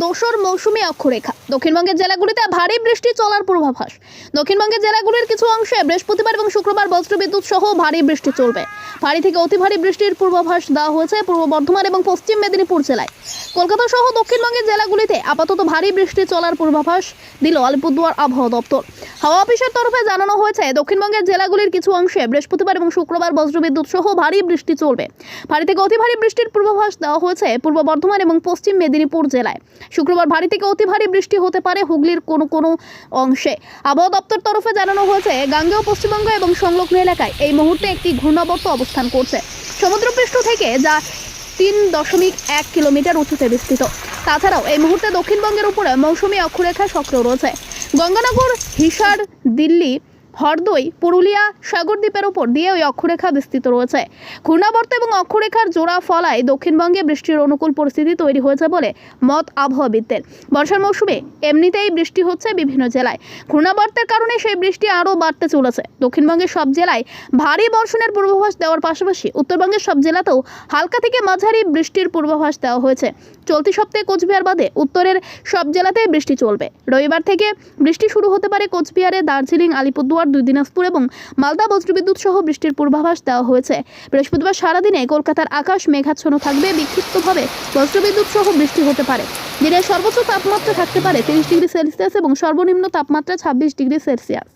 দোসর মৌসুমী অক্ষরেখা। দক্ষিণবঙ্গের জেলাগুলিতে ভারী বৃষ্টি চলার পূর্বাভাস। দক্ষিণবঙ্গের জেলাগুলির কিছু অংশে বৃহস্পতিবার এবং শুক্রবার বজ্রবিদ্যুৎ সহ ভারী বৃষ্টি চলবে। ভারী থেকে অতি ভারী বৃষ্টির পূর্বাভাস দেওয়া হয়েছে পূর্ব বর্ধমান এবং পশ্চিম মেদিনীপুর জেলায়। কলকাতা সহ দক্ষিণবঙ্গের জেলাগুলিতে আপাতত ভারী বৃষ্টি চলার পূর্বাভাস দিল আলিপুরদুয়ার আবহাওয়া দপ্তর। হাওয়া অফিসের তরফে জানানো হয়েছে, দক্ষিণবঙ্গের জেলাগুলির কিছু অংশে বৃহস্পতিবার এবং শুক্রবার বজ্রবিদ্যুৎ সহ ভারী বৃষ্টি চলবে। ভারী থেকে অতি ভারী বৃষ্টির পূর্বাভাস দেওয়া হয়েছে পূর্ব বর্ধমান এবং পশ্চিম মেদিনীপুর জেলায়। শুক্রবার ভারী থেকে অতি ভারী বৃষ্টি হতে পারে হুগলির কোনো অংশে। আবহাওয়া দপ্তর তরফে জানানো হয়েছে, গাঙ্গেয় পশ্চিমবঙ্গ এবং সংলগ্ন এলাকায় এই মুহূর্তে একটি ঘূর্ণাবর্ত অবস্থান করছে সমুদ্রপৃষ্ঠ থেকে, যা 3.1 কিলোমিটার উঁচুতে বিস্তৃত। তাছাড়াও এই মুহূর্তে দক্ষিণবঙ্গের উপরে মৌসুমী অক্ষরেখা সক্রিয় রয়েছে। গঙ্গানগর, হিসার, দিল্লি, হরদই, পুরুলিয়া, সাগরদ্বীপের উপর দিয়ে ওই অক্ষরেখা বিস্তৃত রয়েছে। ঘূর্ণাবর্ত এবং অক্ষরেখার জোড়া ফলায় দক্ষিণবঙ্গে বৃষ্টির অনুকূল পরিস্থিতি তৈরি হয়েছে বলে মত আবহাওয়াবিদদের। বর্ষার মৌসুমে এমনিতেই বৃষ্টি হচ্ছে বিভিন্ন জেলায়। ঘূর্ণাবর্তের কারণে সেই বৃষ্টি আরও বাড়তে চলেছে। দক্ষিণবঙ্গের সব জেলায় ভারী বর্ষণের পূর্বাভাস দেওয়ার পাশাপাশি উত্তরবঙ্গের সব জেলাতেও হালকা থেকে মাঝারি বৃষ্টির পূর্বাভাস দেওয়া হয়েছে। চলতি সপ্তাহে কোচবিহার বাদে উত্তরের সব জেলাতেই বৃষ্টি চলবে। রবিবার থেকে বৃষ্টি শুরু হতে পারে কোচবিহারে, দার্জিলিং, আলিপুরদুয়ার, দিনাজপুর এবং মালদা। বজ্রবিদ্যুৎ সহ বৃষ্টির পূর্বাভাস দেওয়া হয়েছে। বৃহস্পতিবার সারাদিনে কলকাতার আকাশ মেঘাচ্ছন্ন থাকবে। বিক্ষিপ্তভাবে বজ্রবিদ্যুৎ সহ বৃষ্টি হতে পারে। দিনের সর্বোচ্চ তাপমাত্রা থাকতে পারে 30 ডিগ্রি সেলসিয়াস এবং সর্বনিম্ন তাপমাত্রা 26 ডিগ্রি সেলসিয়াস।